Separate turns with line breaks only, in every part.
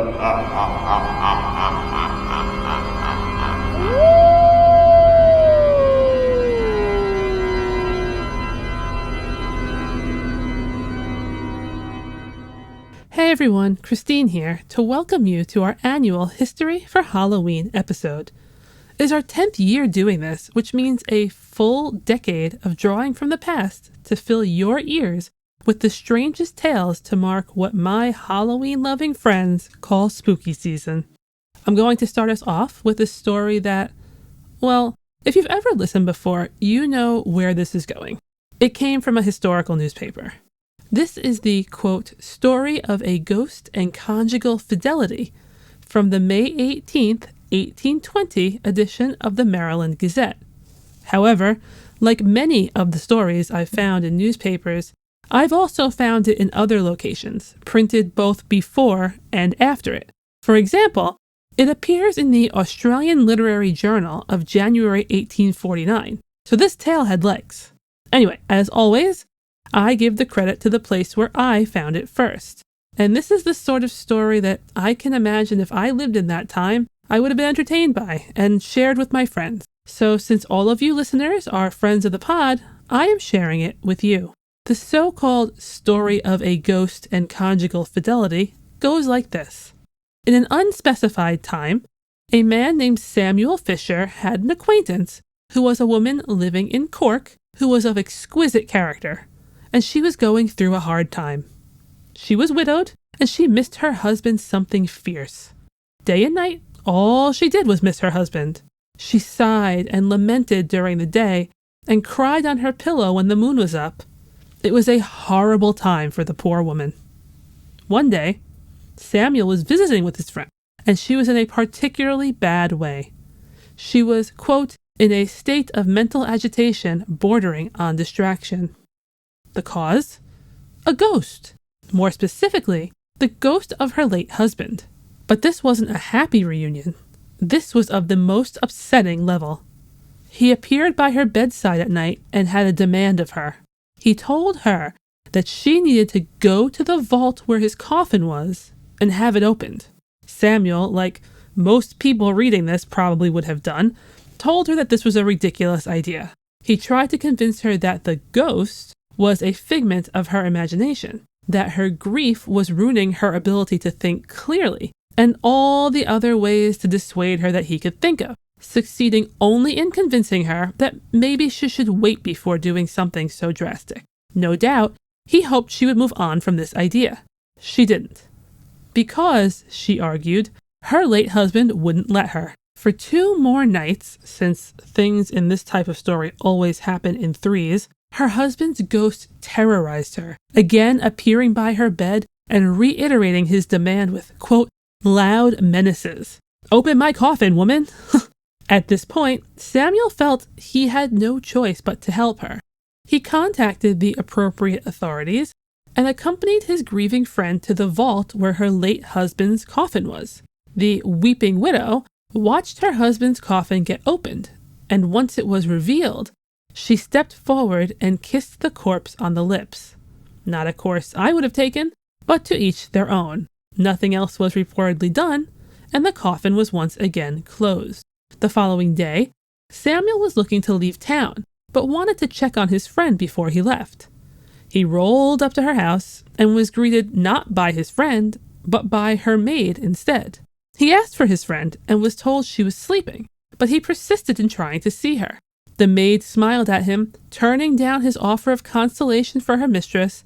Hey everyone, Kristin here to welcome you to our annual History for Halloween episode. It is our 10th year doing this, which means a full decade of drawing from the past to fill your ears with the strangest tales to mark what my Halloween-loving friends call spooky season. I'm going to start us off with a story that, well, if you've ever listened before, you know where this is going. It came from a historical newspaper. This is the, quote, story of a ghost and conjugal fidelity from the May 18th, 1820 edition of the Maryland Gazette. However, like many of the stories I've found in newspapers, I've also found it in other locations, printed both before and after it. For example, it appears in the Australian Literary Journal of January 1849, so this tale had legs. Anyway, as always, I give the credit to the place where I found it first. And this is the sort of story that I can imagine if I lived in that time, I would have been entertained by and shared with my friends. So since all of you listeners are friends of the pod, I am sharing it with you. The so-called story of a ghost and conjugal fidelity goes like this. In an unspecified time, a man named Samuel Fisher had an acquaintance who was a woman living in Cork who was of exquisite character, and she was going through a hard time. She was widowed, and she missed her husband something fierce. Day and night, all she did was miss her husband. She sighed and lamented during the day, and cried on her pillow when the moon was up. It was a horrible time for the poor woman. One day, Samuel was visiting with his friend, and she was in a particularly bad way. She was, quote, in a state of mental agitation bordering on distraction. The cause? A ghost. More specifically, the ghost of her late husband. But this wasn't a happy reunion. This was of the most upsetting level. He appeared by her bedside at night and had a demand of her. He told her that she needed to go to the vault where his coffin was and have it opened. Samuel, like most people reading this probably would have done, told her that this was a ridiculous idea. He tried to convince her that the ghost was a figment of her imagination, that her grief was ruining her ability to think clearly, and all the other ways to dissuade her that he could think of, succeeding only in convincing her that maybe she should wait before doing something so drastic. No doubt, he hoped she would move on from this idea. She didn't. Because, she argued, her late husband wouldn't let her. For 2 more nights, since things in this type of story always happen in threes, her husband's ghost terrorized her, again appearing by her bed and reiterating his demand with, quote, loud menaces. Open my coffin, woman! At this point, Samuel felt he had no choice but to help her. He contacted the appropriate authorities and accompanied his grieving friend to the vault where her late husband's coffin was. The weeping widow watched her husband's coffin get opened, and once it was revealed, she stepped forward and kissed the corpse on the lips. Not a course I would have taken, but to each their own. Nothing else was reportedly done, and the coffin was once again closed. The following day, Samuel was looking to leave town, but wanted to check on his friend before he left. He rolled up to her house and was greeted not by his friend, but by her maid instead. He asked for his friend and was told she was sleeping, but he persisted in trying to see her. The maid smiled at him, turning down his offer of consolation for her mistress,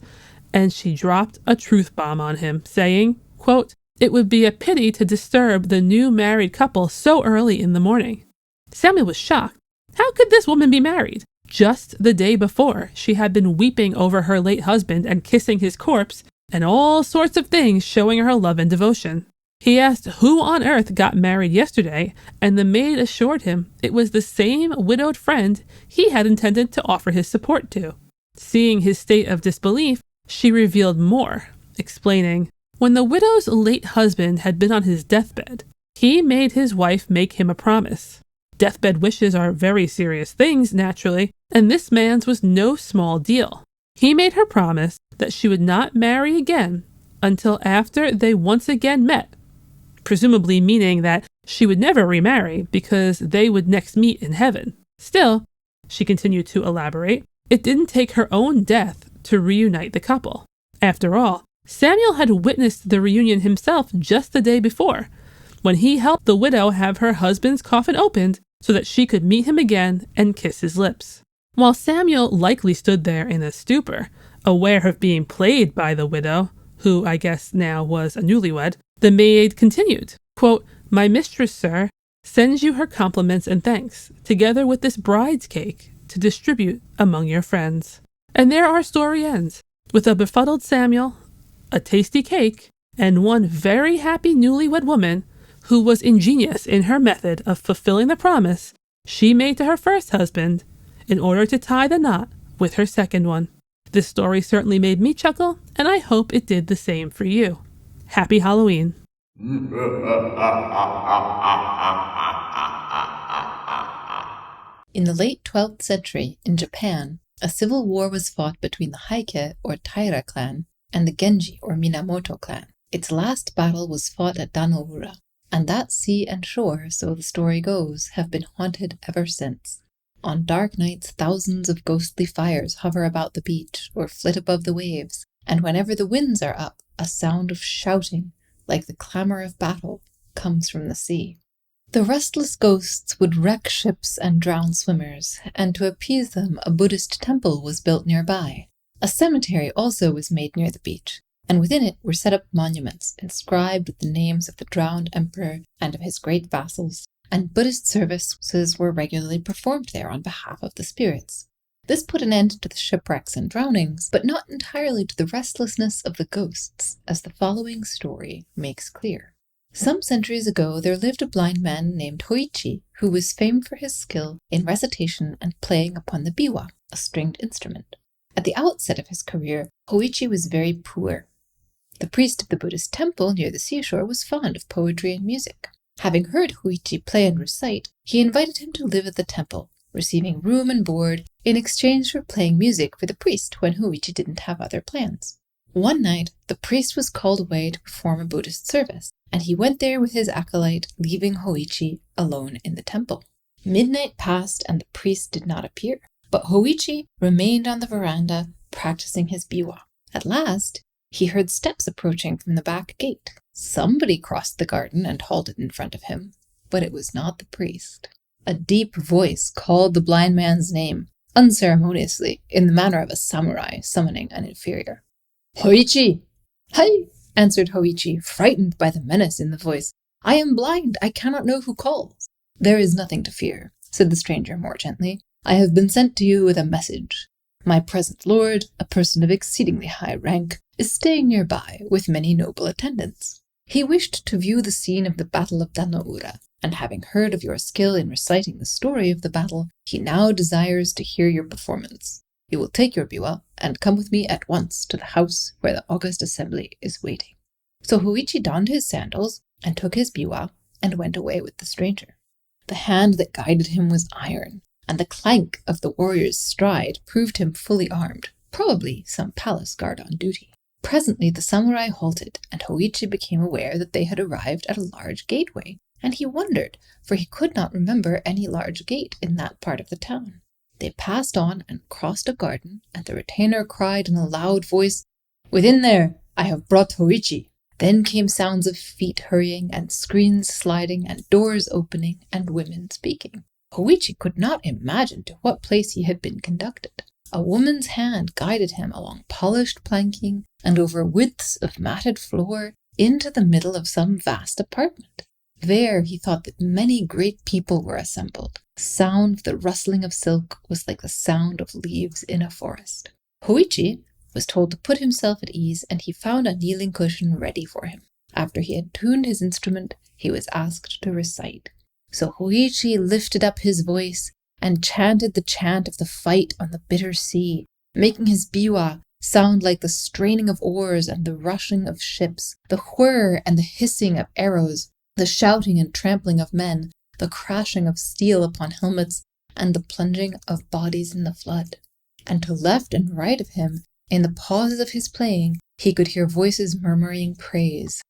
and she dropped a truth bomb on him, saying, quote, it would be a pity to disturb the new married couple so early in the morning. Samuel was shocked. How could this woman be married? Just the day before, she had been weeping over her late husband and kissing his corpse, and all sorts of things showing her love and devotion. He asked who on earth got married yesterday, and the maid assured him it was the same widowed friend he had intended to offer his support to. Seeing his state of disbelief, she revealed more, explaining, when the widow's late husband had been on his deathbed, he made his wife make him a promise. Deathbed wishes are very serious things, naturally, and this man's was no small deal. He made her promise that she would not marry again until after they once again met, presumably meaning that she would never remarry because they would next meet in heaven. Still, she continued to elaborate, it didn't take her own death to reunite the couple. After all, Samuel had witnessed the reunion himself just the day before, when he helped the widow have her husband's coffin opened so that she could meet him again and kiss his lips. While Samuel likely stood there in a stupor, aware of being played by the widow, who I guess now was a newlywed, the maid continued, quote, "My mistress, sir, sends you her compliments and thanks, together with this bride's cake, to distribute among your friends." And there our story ends, with a befuddled Samuel, a tasty cake, and one very happy newlywed woman who was ingenious in her method of fulfilling the promise she made to her first husband in order to tie the knot with her second one. This story certainly made me chuckle, and I hope it did the same for you. Happy Halloween.
In the late 12th century, in Japan, a civil war was fought between the Heike or Taira clan and the Genji or Minamoto clan. Its last battle was fought at Dan-no-ura, and that sea and shore, so the story goes, have been haunted ever since. On dark nights, thousands of ghostly fires hover about the beach or flit above the waves, and whenever the winds are up, a sound of shouting, like the clamor of battle, comes from the sea. The restless ghosts would wreck ships and drown swimmers, and to appease them, a Buddhist temple was built nearby. A cemetery also was made near the beach, and within it were set up monuments inscribed with the names of the drowned emperor and of his great vassals, and Buddhist services were regularly performed there on behalf of the spirits. This put an end to the shipwrecks and drownings, but not entirely to the restlessness of the ghosts, as the following story makes clear. Some centuries ago, there lived a blind man named Hôïchi, who was famed for his skill in recitation and playing upon the biwa, a stringed instrument. At the outset of his career, Hôïchi was very poor. The priest of the Buddhist temple near the seashore was fond of poetry and music. Having heard Hôïchi play and recite, he invited him to live at the temple, receiving room and board in exchange for playing music for the priest when Hôïchi didn't have other plans. One night, the priest was called away to perform a Buddhist service, and he went there with his acolyte, leaving Hôïchi alone in the temple. Midnight passed and the priest did not appear, but Hôïchi remained on the veranda, practicing his biwa. At last, he heard steps approaching from the back gate. Somebody crossed the garden and halted in front of him, but it was not the priest. A deep voice called the blind man's name, unceremoniously, in the manner of a samurai summoning an inferior. "Hôïchi!" "Hi!" answered Hôïchi, frightened by the menace in the voice. "I am blind. I cannot know who calls." "There is nothing to fear," said the stranger more gently. "I have been sent to you with a message. My present lord, a person of exceedingly high rank, is staying nearby with many noble attendants. He wished to view the scene of the Battle of Dan-no-ura, and having heard of your skill in reciting the story of the battle, he now desires to hear your performance. You will take your biwa and come with me at once to the house where the august assembly is waiting." So Hôïchi donned his sandals and took his biwa and went away with the stranger. The hand that guided him was iron, and the clank of the warrior's stride proved him fully armed, probably some palace guard on duty. Presently the samurai halted, and Hôïchi became aware that they had arrived at a large gateway, and he wondered, for he could not remember any large gate in that part of the town. They passed on and crossed a garden, and the retainer cried in a loud voice, "Within there! I have brought Hôïchi." Then came sounds of feet hurrying, and screens sliding, and doors opening, and women speaking. Hôïchi could not imagine to what place he had been conducted. A woman's hand guided him along polished planking and over widths of matted floor into the middle of some vast apartment. There he thought that many great people were assembled. The sound of the rustling of silk was like the sound of leaves in a forest. Hôïchi was told to put himself at ease, and he found a kneeling cushion ready for him. After he had tuned his instrument, he was asked to recite. So Hôïchi lifted up his voice and chanted the chant of the fight on the bitter sea, making his biwa sound like the straining of oars and the rushing of ships, the whir and the hissing of arrows, the shouting and trampling of men, the crashing of steel upon helmets, and the plunging of bodies in the flood. And to left and right of him, in the pauses of his playing, he could hear voices murmuring praise.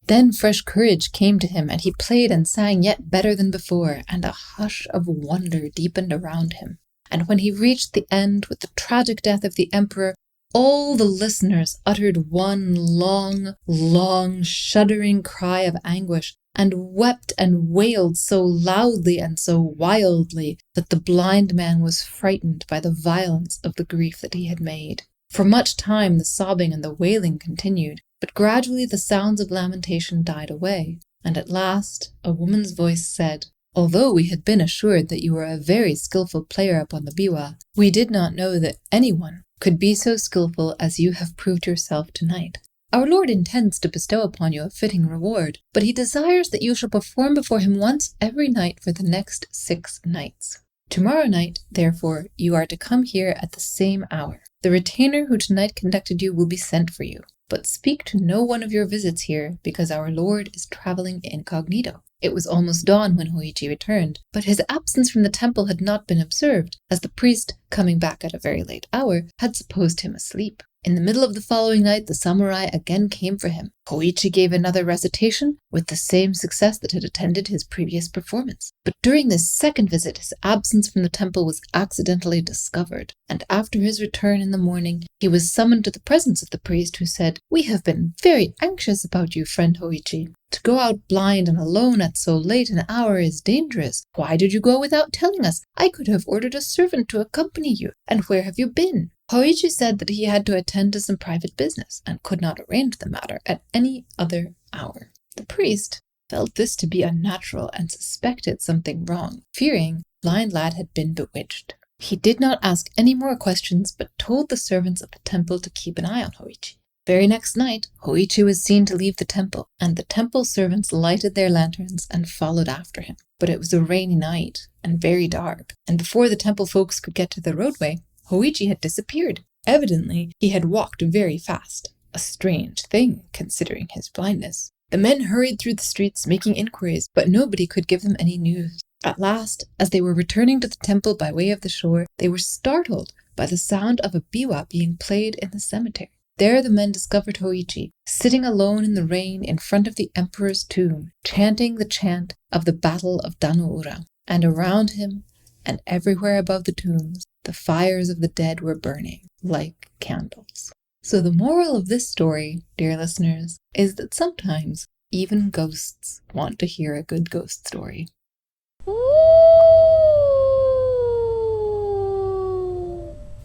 Then fresh courage came to him, and he played and sang yet better than before, and a hush of wonder deepened around him. And when he reached the end with the tragic death of the emperor, all the listeners uttered one long, long, shuddering cry of anguish, and wept and wailed so loudly and so wildly that the blind man was frightened by the violence of the grief that he had made. For much time the sobbing and the wailing continued, but gradually the sounds of lamentation died away, and at last a woman's voice said, "Although we had been assured that you were a very skillful player upon the biwa, we did not know that anyone could be so skillful as you have proved yourself tonight. Our Lord intends to bestow upon you a fitting reward, but he desires that you shall perform before him once every night for the next 6 nights. Tomorrow night, therefore, you are to come here at the same hour. The retainer who tonight conducted you will be sent for you, but speak to no one of your visits here, because our Lord is traveling incognito." It was almost dawn when Hôïchi returned, but his absence from the temple had not been observed, as the priest, coming back at a very late hour, had supposed him asleep. In the middle of the following night, the samurai again came for him. Hôïchi gave another recitation, with the same success that had attended his previous performance. But during this second visit, his absence from the temple was accidentally discovered, and after his return in the morning, he was summoned to the presence of the priest, who said, "We have been very anxious about you, friend Hôïchi. To go out blind and alone at so late an hour is dangerous. Why did you go without telling us? I could have ordered a servant to accompany you. And where have you been?" Hôïchi said that he had to attend to some private business and could not arrange the matter at any other hour. The priest felt this to be unnatural and suspected something wrong, fearing the blind lad had been bewitched. He did not ask any more questions, but told the servants of the temple to keep an eye on Hôïchi. Very next night, Hôïchi was seen to leave the temple, and the temple servants lighted their lanterns and followed after him. But it was a rainy night and very dark, and before the temple folks could get to the roadway, Hôïchi had disappeared. Evidently, he had walked very fast, a strange thing considering his blindness. The men hurried through the streets making inquiries, but nobody could give them any news. At last, as they were returning to the temple by way of the shore, they were startled by the sound of a biwa being played in the cemetery. There the men discovered Hôïchi, sitting alone in the rain in front of the emperor's tomb, chanting the chant of the Battle of Dan-no-ura. And around him, and everywhere above the tombs, the fires of the dead were burning like candles. So the moral of this story, dear listeners, is that sometimes even ghosts want to hear a good ghost story.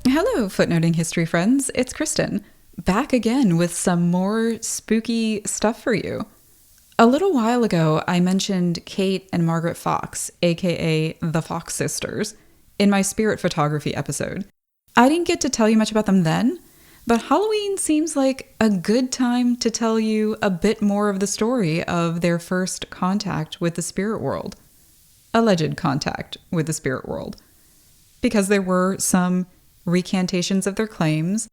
Hello, Footnoting History friends. It's Kristin, back again with some more spooky stuff for you. A little while ago, I mentioned Kate and Margaret Fox, aka the Fox sisters, in my spirit photography episode. I didn't get to tell you much about them then, but Halloween seems like a good time to tell you a bit more of the story of their first contact with the spirit world. Alleged contact with the spirit world. Because there were some recantations of their claims,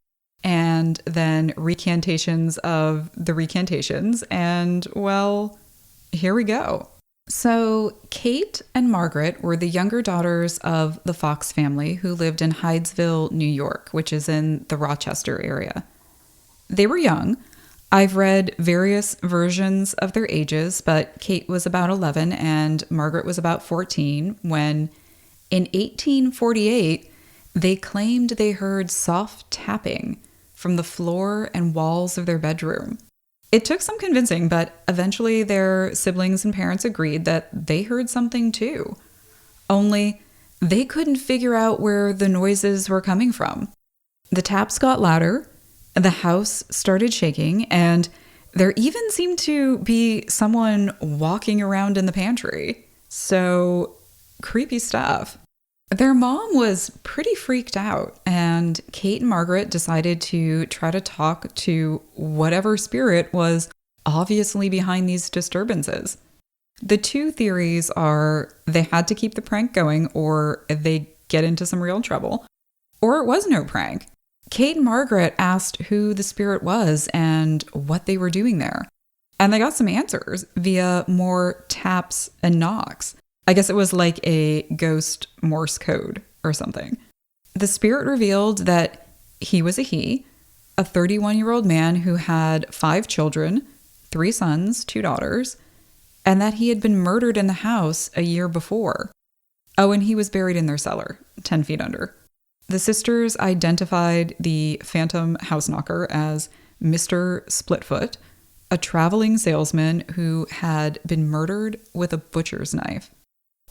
and then recantations of the recantations, and, well, here we go. So, Kate and Margaret were the younger daughters of the Fox family who lived in Hydesville, New York, which is in the Rochester area. They were young. I've read various versions of their ages, but Kate was about 11 and Margaret was about 14 when, in 1848, they claimed they heard soft tapping from the floor and walls of their bedroom. It took some convincing, but eventually their siblings and parents agreed that they heard something too. Only they couldn't figure out where the noises were coming from. The taps got louder, the house started shaking, and there even seemed to be someone walking around in the pantry. So, creepy stuff. Their mom was pretty freaked out, and Kate and Margaret decided to try to talk to whatever spirit was obviously behind these disturbances. The two theories are they had to keep the prank going or they get into some real trouble, or it was no prank. Kate and Margaret asked who the spirit was and what they were doing there, and they got some answers via more taps and knocks. I guess it was like a ghost Morse code or something. The spirit revealed that he was a 31-year-old man who had 5 children, 3 sons, 2 daughters, and that he had been murdered in the house a year before. Oh, and he was buried in their cellar, 10 feet under. The sisters identified the phantom house knocker as Mr. Splitfoot, a traveling salesman who had been murdered with a butcher's knife.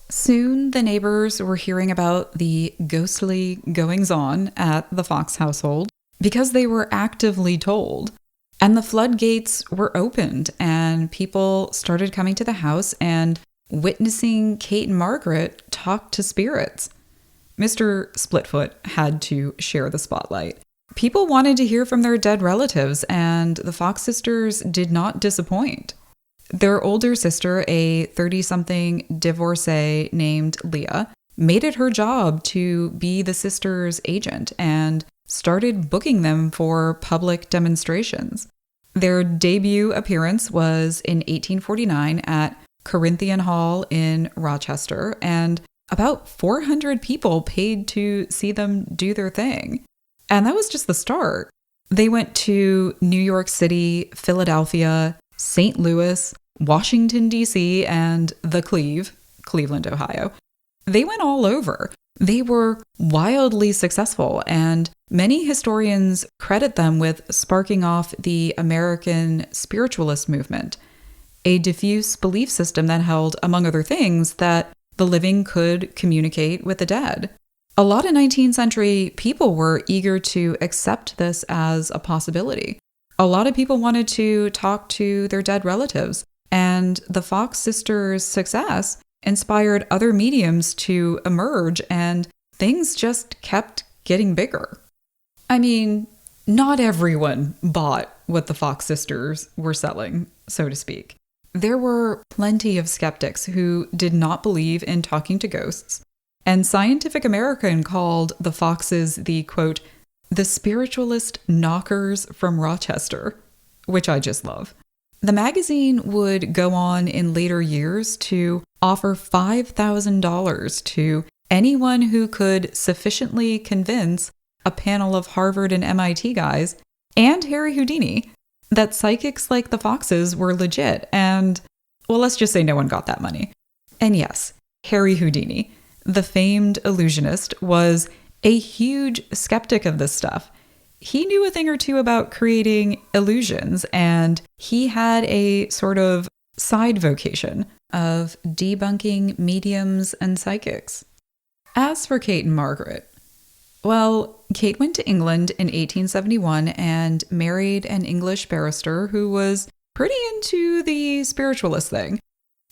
Soon, the neighbors were hearing about the ghostly goings-on at the Fox household because they were actively told. And the floodgates were opened, and people started coming to the house and witnessing Kate and Margaret talk to spirits. Mr. Splitfoot had to share the spotlight. People wanted to hear from their dead relatives, and the Fox sisters did not disappoint. Their older sister, a 30-something divorcee named Leah, made it her job to be the sisters' agent and started booking them for public demonstrations. Their debut appearance was in 1849 at Corinthian Hall in Rochester, and about 400 people paid to see them do their thing. And that was just the start. They went to New York City, Philadelphia, St. Louis, Washington, D.C., and the Cleveland, Ohio. They went all over. They were wildly successful, and many historians credit them with sparking off the American spiritualist movement, a diffuse belief system that held, among other things, that the living could communicate with the dead. A lot of 19th century people were eager to accept this as a possibility. A lot of people wanted to talk to their dead relatives, and the Fox sisters' success inspired other mediums to emerge, and things just kept getting bigger. I mean, not everyone bought what the Fox sisters were selling, so to speak. There were plenty of skeptics who did not believe in talking to ghosts, and Scientific American called the Foxes the, quote, the spiritualist knockers from Rochester, which I just love. The magazine would go on in later years to offer $5,000 to anyone who could sufficiently convince a panel of Harvard and MIT guys and Harry Houdini that psychics like the Foxes were legit, and, well, let's just say no one got that money. And yes, Harry Houdini, the famed illusionist, was a huge skeptic of this stuff. He knew a thing or two about creating illusions, and he had a sort of side vocation of debunking mediums and psychics. As for Kate and Margaret, well, Kate went to England in 1871 and married an English barrister who was pretty into the spiritualist thing.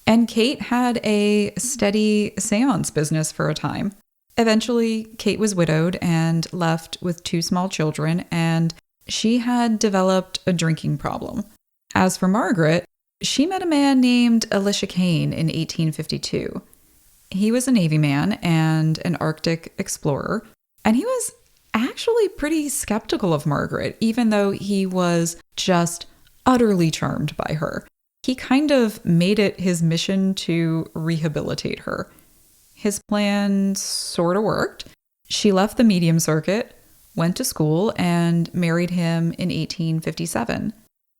And Kate had a steady seance business for a time. Eventually, Kate was widowed and left with 2 small children, and she had developed a drinking problem. As for Margaret, she met a man named Elisha Kane in 1852. He was a Navy man and an Arctic explorer, and he was actually pretty skeptical of Margaret, even though he was just utterly charmed by her. He kind of made it his mission to rehabilitate her. His plan sort of worked. She left the medium circuit, went to school, and married him in 1857.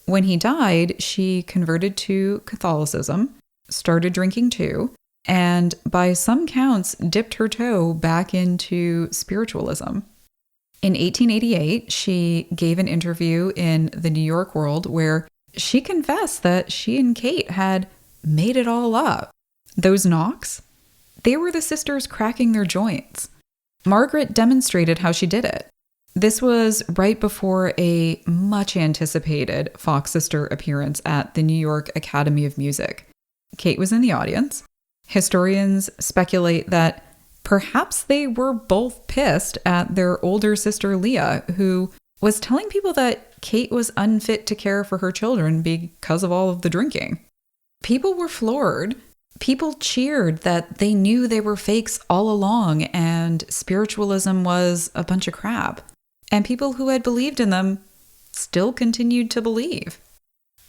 When he died, she converted to Catholicism, started drinking too, and by some counts dipped her toe back into spiritualism. In 1888, she gave an interview in the New York World where she confessed that she and Kate had made it all up. Those knocks, they were the sisters cracking their joints. Margaret demonstrated how she did it. This was right before a much-anticipated Fox sister appearance at the New York Academy of Music. Kate was in the audience. Historians speculate that perhaps they were both pissed at their older sister Leah, who was telling people that Kate was unfit to care for her children because of all of the drinking. People were floored. People cheered that they knew they were fakes all along and spiritualism was a bunch of crap. And people who had believed in them still continued to believe.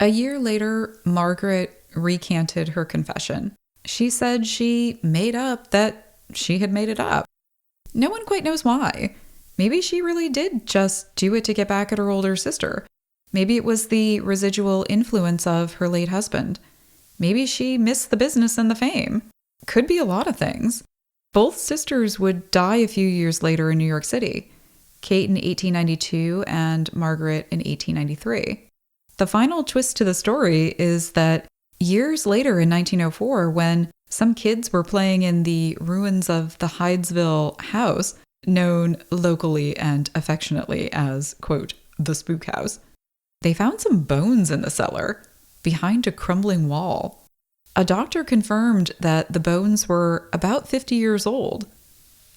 A year later, Margaret recanted her confession. She said she made up that she had made it up. No one quite knows why. Maybe she really did just do it to get back at her older sister. Maybe it was the residual influence of her late husband. Maybe she missed the business and the fame. Could be a lot of things. Both sisters would die a few years later in New York City, Kate in 1892 and Margaret in 1893. The final twist to the story is that years later in 1904, when some kids were playing in the ruins of the Hydesville house, known locally and affectionately as, quote, the spook house, they found some bones in the cellar behind a crumbling wall. A doctor confirmed that the bones were about 50 years old,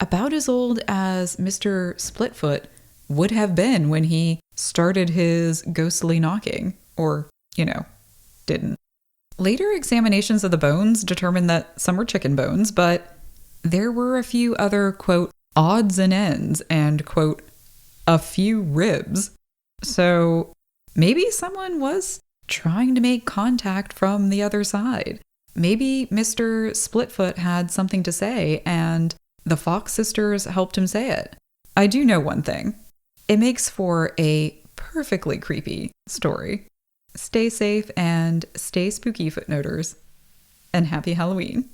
about as old as Mr. Splitfoot would have been when he started his ghostly knocking, or, didn't. Later examinations of the bones determined that some were chicken bones, but there were a few other, quote, odds and ends and, quote, a few ribs. So maybe someone was trying to make contact from the other side. Maybe Mr. Splitfoot had something to say and the Fox sisters helped him say it. I do know one thing. It makes for a perfectly creepy story. Stay safe and stay spooky, footnoters. And happy Halloween.